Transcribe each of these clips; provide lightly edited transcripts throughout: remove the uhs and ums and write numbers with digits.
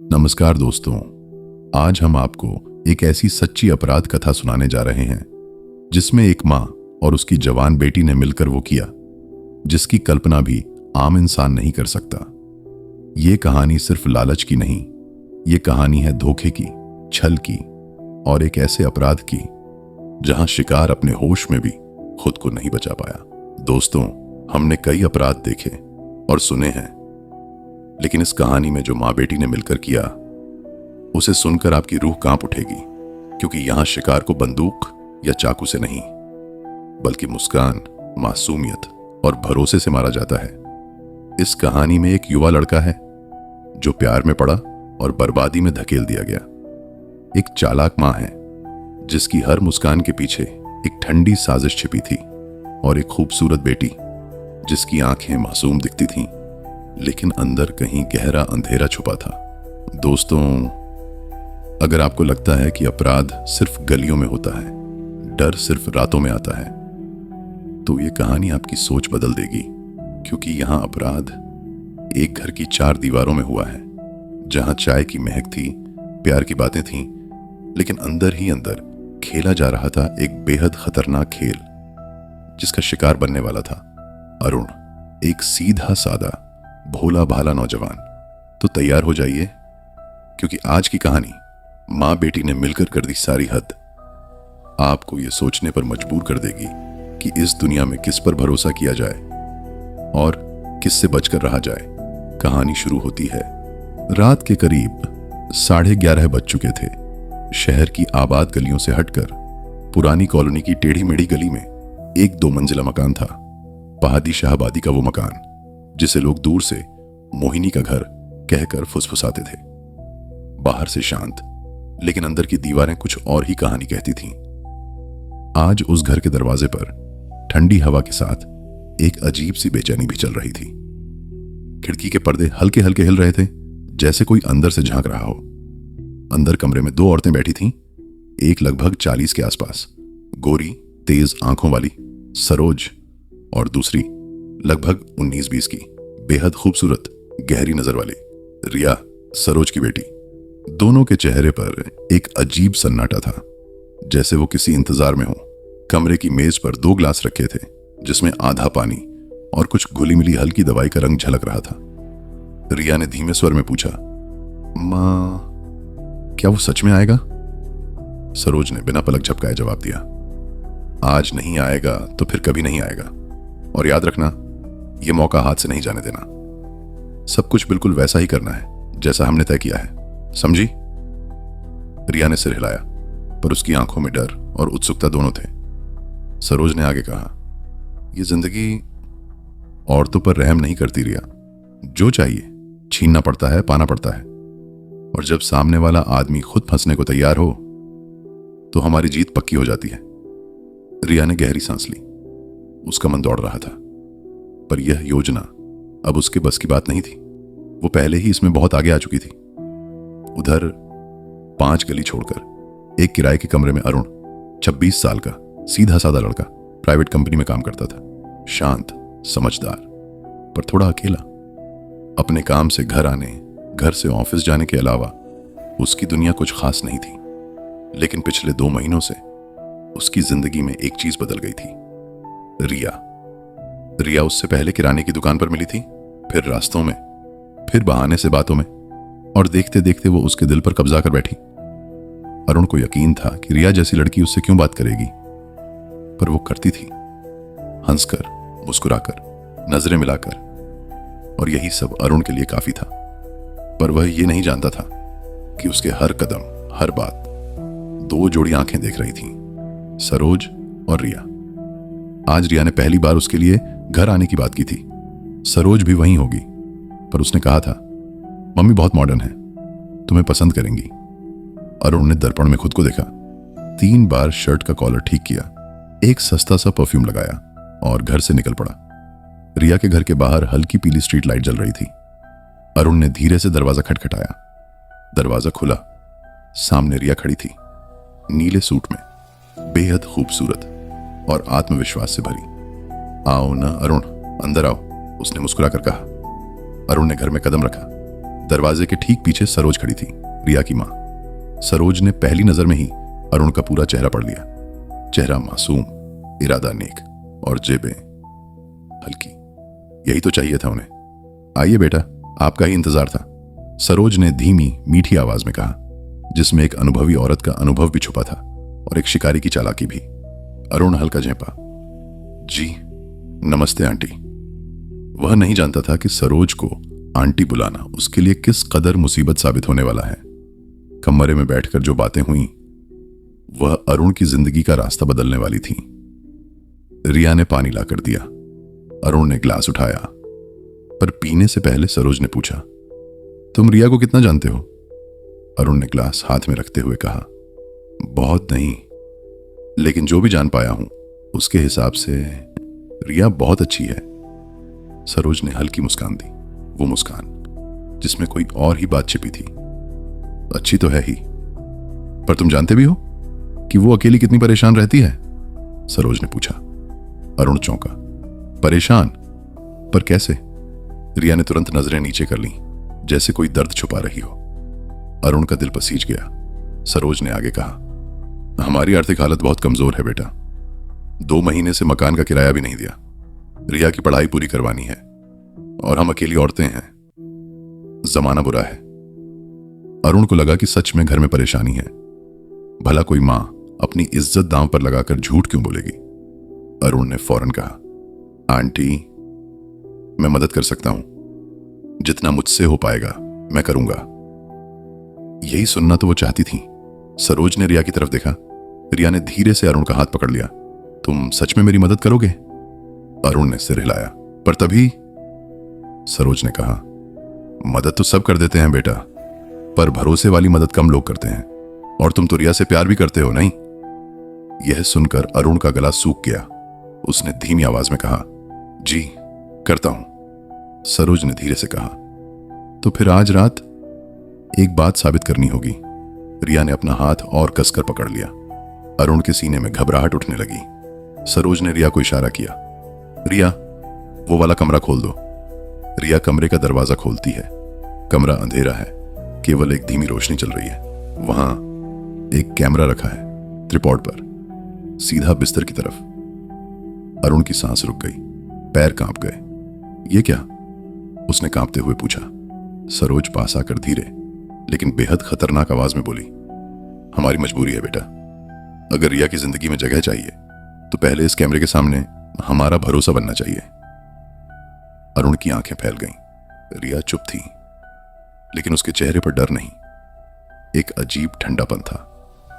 नमस्कार दोस्तों, आज हम आपको एक ऐसी सच्ची अपराध कथा सुनाने जा रहे हैं जिसमें एक माँ और उसकी जवान बेटी ने मिलकर वो किया जिसकी कल्पना भी आम इंसान नहीं कर सकता। ये कहानी सिर्फ लालच की नहीं, ये कहानी है धोखे की, छल की और एक ऐसे अपराध की जहां शिकार अपने होश में भी खुद को नहीं बचा पाया। दोस्तों, हमने कई अपराध देखे और सुने हैं, लेकिन इस कहानी में जो माँ बेटी ने मिलकर किया, उसे सुनकर आपकी रूह कांप उठेगी, क्योंकि यहां शिकार को बंदूक या चाकू से नहीं, बल्कि मुस्कान, मासूमियत और भरोसे से मारा जाता है। इस कहानी में एक युवा लड़का है जो प्यार में पड़ा और बर्बादी में धकेल दिया गया। एक चालाक माँ है जिसकी हर मुस्कान के पीछे एक ठंडी साजिश छिपी थी, और एक खूबसूरत बेटी जिसकी आंखें मासूम दिखती थीं, लेकिन अंदर कहीं गहरा अंधेरा छुपा था। दोस्तों, अगर आपको लगता है कि अपराध सिर्फ गलियों में होता है, डर सिर्फ रातों में आता है, तो ये कहानी आपकी सोच बदल देगी, क्योंकि यहां अपराध एक घर की 4 दीवारों में हुआ है, जहां चाय की महक थी, प्यार की बातें थीं, लेकिन अंदर ही अंदर खेला जा रहा था एक बेहद खतरनाक खेल जिसका शिकार बनने वाला था अरुण, एक सीधा सादा भोला भाला नौजवान। तो तैयार हो जाइए, क्योंकि आज की कहानी माँ बेटी ने मिलकर कर दी सारी हद आपको ये सोचने पर मजबूर कर देगी कि इस दुनिया में किस पर भरोसा किया जाए और किससे बचकर रहा जाए। कहानी शुरू होती है। रात के करीब 11:30 बज चुके थे। शहर की आबाद गलियों से हटकर पुरानी कॉलोनी की टेढ़ी मेढ़ी गली में एक 2 मंजिला मकान था। पहाड़ी शाहबादी का वो मकान जिसे लोग दूर से मोहिनी का घर कहकर फुसफुसाते थे। बाहर से शांत, लेकिन अंदर की दीवारें कुछ और ही कहानी कहती थीं। आज उस घर के दरवाजे पर ठंडी हवा के साथ एक अजीब सी बेचैनी भी चल रही थी। खिड़की के पर्दे हल्के हल्के हिल रहे थे, जैसे कोई अंदर से झांक रहा हो। अंदर कमरे में 2 औरतें बैठी थीं, एक लगभग 40 के आसपास, गोरी तेज आंखों वाली सरोज, और दूसरी लगभग 19-20 की, बेहद खूबसूरत गहरी नजर वाली रिया, सरोज की बेटी। दोनों के चेहरे पर एक अजीब सन्नाटा था, जैसे वो किसी इंतजार में हो। कमरे की मेज पर 2 ग्लास रखे थे, जिसमें आधा पानी और कुछ घुली मिली हल्की दवाई का रंग झलक रहा था। रिया ने धीमे स्वर में पूछा, माँ, क्या वो सच में आएगा? सरोज ने बिना पलक झपकाए जवाब दिया, आज नहीं आएगा तो फिर कभी नहीं आएगा, और याद रखना, यह मौका हाथ से नहीं जाने देना। सब कुछ बिल्कुल वैसा ही करना है जैसा हमने तय किया है, समझी? रिया ने सिर हिलाया, पर उसकी आंखों में डर और उत्सुकता दोनों थे। सरोज ने आगे कहा, यह जिंदगी औरतों पर रहम नहीं करती रिया। जो चाहिए छीनना पड़ता है, पाना पड़ता है, और जब सामने वाला आदमी खुद फंसने को तैयार हो तो हमारी जीत पक्की हो जाती है। रिया ने गहरी सांस ली। उसका मन दौड़ रहा था, पर यह योजना अब उसके बस की बात नहीं थी। वो पहले ही इसमें बहुत आगे आ चुकी थी। उधर 5 गली छोड़कर एक किराए के कमरे में अरुण, 26 साल का सीधा सादा लड़का, प्राइवेट कंपनी में काम करता था। शांत, समझदार, पर थोड़ा अकेला। अपने काम से घर आने, घर से ऑफिस जाने के अलावा उसकी दुनिया कुछ खास नहीं थी। लेकिन पिछले 2 महीनों से उसकी जिंदगी में एक चीज बदल गई थी, रिया उससे पहले किराने की दुकान पर मिली थी, फिर रास्तों में, फिर बहाने से बातों में, और देखते देखते वो उसके दिल पर कब्जा कर बैठी। अरुण को यकीन था कि रिया जैसी लड़की उससे क्यों बात करेगी, पर वो करती थी, हंसकर, मुस्कुराकर, नजरें मिलाकर, और यही सब अरुण के लिए काफी था। पर वह ये नहीं जानता था कि उसके हर कदम, हर बात 2 जोड़ी आंखें देख रही थीं, सरोज और रिया। आज रिया ने पहली बार उसके लिए घर आने की बात की थी। सरोज भी वहीं होगी, पर उसने कहा था, मम्मी बहुत मॉडर्न है, तुम्हें पसंद करेंगी। अरुण ने दर्पण में खुद को देखा, 3 बार शर्ट का कॉलर ठीक किया, एक सस्ता सा परफ्यूम लगाया और घर से निकल पड़ा। रिया के घर के बाहर हल्की पीली स्ट्रीट लाइट जल रही थी। अरुण ने धीरे से दरवाजा खटखटाया। दरवाजा खुला। सामने रिया खड़ी थी, नीले सूट में, बेहद खूबसूरत और आत्मविश्वास से भरी। आओ ना अरुण, अंदर आओ, उसने मुस्कुराकर कहा। अरुण ने घर में कदम रखा। दरवाजे के ठीक पीछे सरोज खड़ी थी, रिया की माँ। सरोज ने पहली नजर में ही अरुण का पूरा चेहरा पढ़ लिया। चेहरा मासूम, इरादा नेक और जेबें हल्की। यही तो चाहिए था उन्हें। आइए बेटा, आपका ही इंतजार था, सरोज ने धीमी मीठी आवाज में कहा, जिसमें एक अनुभवी औरत का अनुभव भी छुपा था और एक शिकारी की चालाकी भी। अरुण हल्का झेंपा। जी नमस्ते आंटी। वह नहीं जानता था कि सरोज को आंटी बुलाना उसके लिए किस कदर मुसीबत साबित होने वाला है। कमरे में बैठकर जो बातें हुई वह अरुण की जिंदगी का रास्ता बदलने वाली थी। रिया ने पानी लाकर दिया। अरुण ने ग्लास उठाया, पर पीने से पहले सरोज ने पूछा, तुम रिया को कितना जानते हो? अरुण ने ग्लास हाथ में रखते हुए कहा, बहुत नहीं, लेकिन जो भी जान पाया हूं उसके हिसाब से रिया बहुत अच्छी है। सरोज ने हल्की मुस्कान दी, वो मुस्कान जिसमें कोई और ही बात छिपी थी। अच्छी तो है ही, पर तुम जानते भी हो कि वो अकेली कितनी परेशान रहती है? सरोज ने पूछा। अरुण चौंका। परेशान? पर कैसे? रिया ने तुरंत नजरें नीचे कर लीं, जैसे कोई दर्द छुपा रही हो। अरुण का दिल पसीज गया। सरोज ने आगे कहा, हमारी आर्थिक हालत बहुत कमजोर है बेटा। 2 महीने से मकान का किराया भी नहीं दिया। रिया की पढ़ाई पूरी करवानी है और हम अकेली औरतें हैं। जमाना बुरा है। अरुण को लगा कि सच में घर में परेशानी है। भला कोई मां अपनी इज्जत दांव पर लगाकर झूठ क्यों बोलेगी? अरुण ने फौरन कहा, आंटी मैं मदद कर सकता हूं, जितना मुझसे हो पाएगा मैं करूंगा। यही सुनना तो वो चाहती थी। सरोज ने रिया की तरफ देखा। रिया ने धीरे से अरुण का हाथ पकड़ लिया। तुम सच में मेरी मदद करोगे? अरुण ने सिर हिलाया। पर तभी सरोज ने कहा, मदद तो सब कर देते हैं बेटा, पर भरोसे वाली मदद कम लोग करते हैं, और तुम तो रिया से प्यार भी करते हो नहीं? यह सुनकर अरुण का गला सूख गया। उसने धीमी आवाज में कहा, जी करता हूं। सरोज ने धीरे से कहा, तो फिर आज रात एक बात साबित करनी होगी। रिया ने अपना हाथ और कसकर पकड़ लिया। अरुण के सीने में घबराहट उठने लगी। सरोज ने रिया को इशारा किया, रिया वो वाला कमरा खोल दो। रिया कमरे का दरवाजा खोलती है। कमरा अंधेरा है, केवल एक धीमी रोशनी चल रही है। वहां एक कैमरा रखा है, ट्रिपॉड पर, सीधा बिस्तर की तरफ। अरुण की सांस रुक गई, पैर कांप गए। ये क्या? उसने कांपते हुए पूछा। सरोज पास आकर धीरे लेकिन बेहद खतरनाक आवाज में बोली, हमारी मजबूरी है बेटा। अगर रिया की जिंदगी में जगह चाहिए तो पहले इस कैमरे के सामने हमारा भरोसा बनना चाहिए। अरुण की आंखें फैल गईं। रिया चुप थी, लेकिन उसके चेहरे पर डर नहीं, एक अजीब ठंडापन था।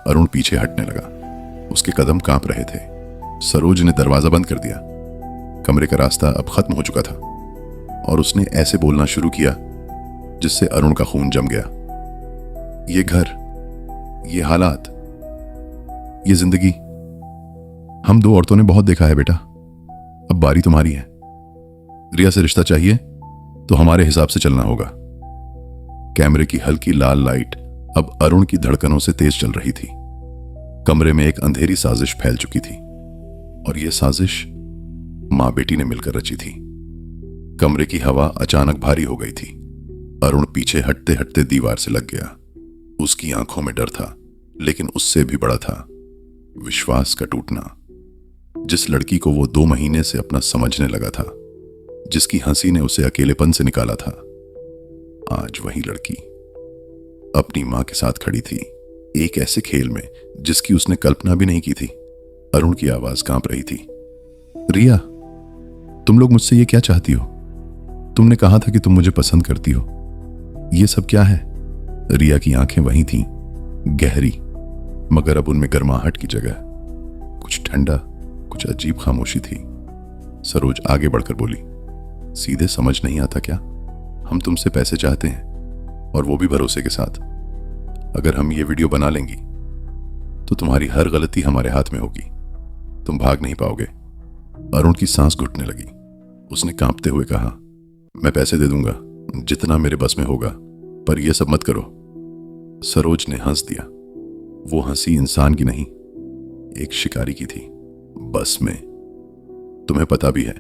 अरुण पीछे हटने लगा। उसके कदम कांप रहे थे। सरोज ने दरवाजा बंद कर दिया। कमरे का रास्ता अब खत्म हो चुका था और उसने ऐसे बोलना शुरू किया जिससे अरुण का खून जम गया। ये घर, ये हालात, ये जिंदगी, हम 2 औरतों ने बहुत देखा है बेटा। अब बारी तुम्हारी है। रिया से रिश्ता चाहिए तो हमारे हिसाब से चलना होगा। कैमरे की हल्की लाल लाइट अब अरुण की धड़कनों से तेज चल रही थी। कमरे में एक अंधेरी साजिश फैल चुकी थी, और यह साजिश मां बेटी ने मिलकर रची थी। कमरे की हवा अचानक भारी हो गई थी। अरुण पीछे हटते हटते दीवार से लग गया। उसकी आंखों में डर था, लेकिन उससे भी बड़ा था विश्वास का टूटना। जिस लड़की को वो 2 महीने से अपना समझने लगा था, जिसकी हंसी ने उसे अकेलेपन से निकाला था, आज वही लड़की अपनी मां के साथ खड़ी थी, एक ऐसे खेल में जिसकी उसने कल्पना भी नहीं की थी। अरुण की आवाज कांप रही थी, रिया तुम लोग मुझसे ये क्या चाहती हो? तुमने कहा था कि तुम मुझे पसंद करती हो। ये सब क्या है? रिया की आंखें वही थीं, गहरी, मगर अब उनमें गर्माहट की जगह कुछ ठंडा, कुछ अजीब खामोशी थी। सरोज आगे बढ़कर बोली, सीधे समझ नहीं आता क्या? हम तुमसे पैसे चाहते हैं, और वो भी भरोसे के साथ। अगर हम ये वीडियो बना लेंगी तो तुम्हारी हर गलती हमारे हाथ में होगी, तुम भाग नहीं पाओगे। अरुण की सांस घुटने लगी। उसने कांपते हुए कहा, मैं पैसे दे दूंगा जितना मेरे बस में होगा, पर यह सब मत करो। सरोज ने हंस दिया। वो हंसी इंसान की नहीं, एक शिकारी की थी, बस में। तुम्हें पता भी है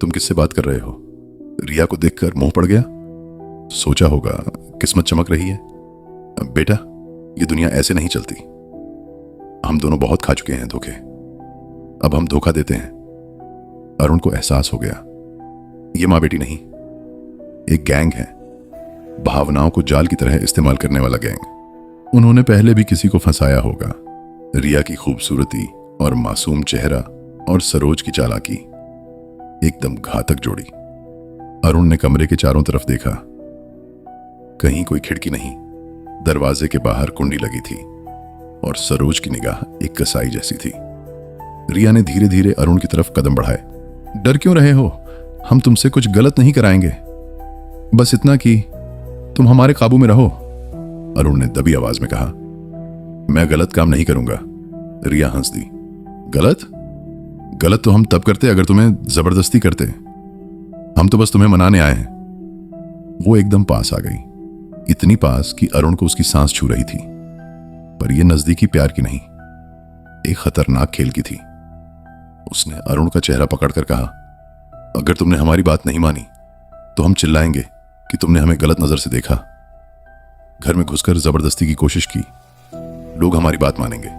तुम किससे बात कर रहे हो? रिया को देखकर मुंह पड़ गया। सोचा होगा किस्मत चमक रही है। बेटा, ये दुनिया ऐसे नहीं चलती। हम दोनों बहुत खा चुके हैं धोखे, अब हम धोखा देते हैं। अरुण को एहसास हो गया, ये मां बेटी नहीं, एक गैंग है, भावनाओं को जाल की तरह इस्तेमाल करने वाला गैंग। उन्होंने पहले भी किसी को फंसाया होगा। रिया की खूबसूरती और मासूम चेहरा और सरोज की चालाकी, एकदम घातक जोड़ी। अरुण ने कमरे के चारों तरफ देखा, कहीं कोई खिड़की नहीं, दरवाजे के बाहर कुंडी लगी थी और सरोज की निगाह एक कसाई जैसी थी। रिया ने धीरे धीरे अरुण की तरफ कदम बढ़ाए। डर क्यों रहे हो? हम तुमसे कुछ गलत नहीं कराएंगे, बस इतना कि तुम हमारे काबू में रहो। अरुण ने दबी आवाज में कहा। मैं गलत काम नहीं करूंगा। रिया हंस दी। गलत? गलत तो हम तब करते अगर तुम्हें जबरदस्ती करते। हम तो बस तुम्हें मनाने आए हैं। वो एकदम पास आ गई, इतनी पास कि अरुण को उसकी सांस छू रही थी। पर यह नजदीकी प्यार की नहीं, एक खतरनाक खेल की थी। उसने अरुण का चेहरा पकड़कर कहा, अगर तुमने हमारी बात नहीं मानी तो हम चिल्लाएंगे कि तुमने हमें गलत नजर से देखा। घर में घुसकर जबरदस्ती की कोशिश की। लोग हमारी बात मानेंगे।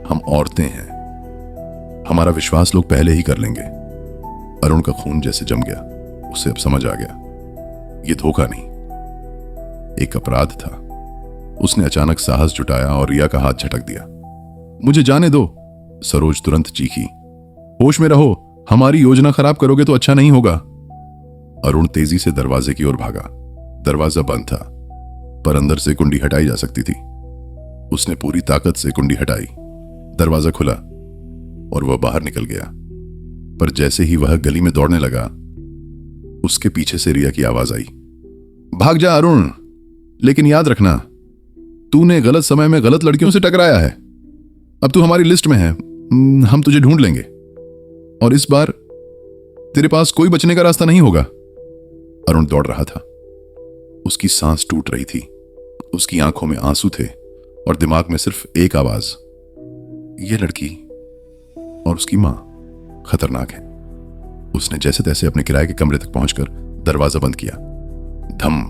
हम औरतें हैं, हमारा विश्वास लोग पहले ही कर लेंगे। अरुण का खून जैसे जम गया। उसे अब समझ आ गया, यह धोखा नहीं, एक अपराध था। उसने अचानक साहस जुटाया और रिया का हाथ झटक दिया। मुझे जाने दो। सरोज तुरंत चीखी। होश में रहो, हमारी योजना खराब करोगे तो अच्छा नहीं होगा। अरुण तेजी से दरवाजे की ओर भागा। दरवाजा बंद था, पर अंदर से कुंडी हटाई जा सकती थी। उसने पूरी ताकत से कुंडी हटाई। दरवाजा खुला और वह बाहर निकल गया। पर जैसे ही वह गली में दौड़ने लगा, उसके पीछे से रिया की आवाज आई, भाग जा अरुण, लेकिन याद रखना, तूने गलत समय में गलत लड़कियों से टकराया है। अब तू हमारी लिस्ट में है, हम तुझे ढूंढ लेंगे और इस बार तेरे पास कोई बचने का रास्ता नहीं होगा। अरुण दौड़ रहा था। उसकी सांस टूट रही थी, उसकी आंखों में आंसू थे और दिमाग में सिर्फ एक आवाज, यह लड़की और उसकी मां खतरनाक है। उसने जैसे तैसे अपने किराए के कमरे तक पहुंचकर दरवाजा बंद किया। धम।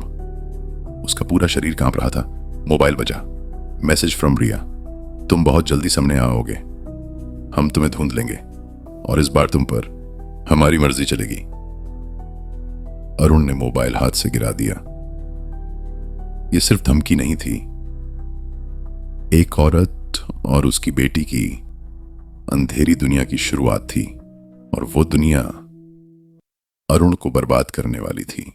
उसका पूरा शरीर कांप रहा था। मोबाइल बजा। मैसेज फ्रॉम रिया, तुम बहुत जल्दी सामने आओगे, हम तुम्हें ढूंढ लेंगे और इस बार तुम पर हमारी मर्जी चलेगी। अरुण ने मोबाइल हाथ से गिरा दिया। यह सिर्फ धमकी नहीं थी, एक औरत और उसकी बेटी की अंधेरी दुनिया की शुरुआत थी और वो दुनिया अरुण को बर्बाद करने वाली थी।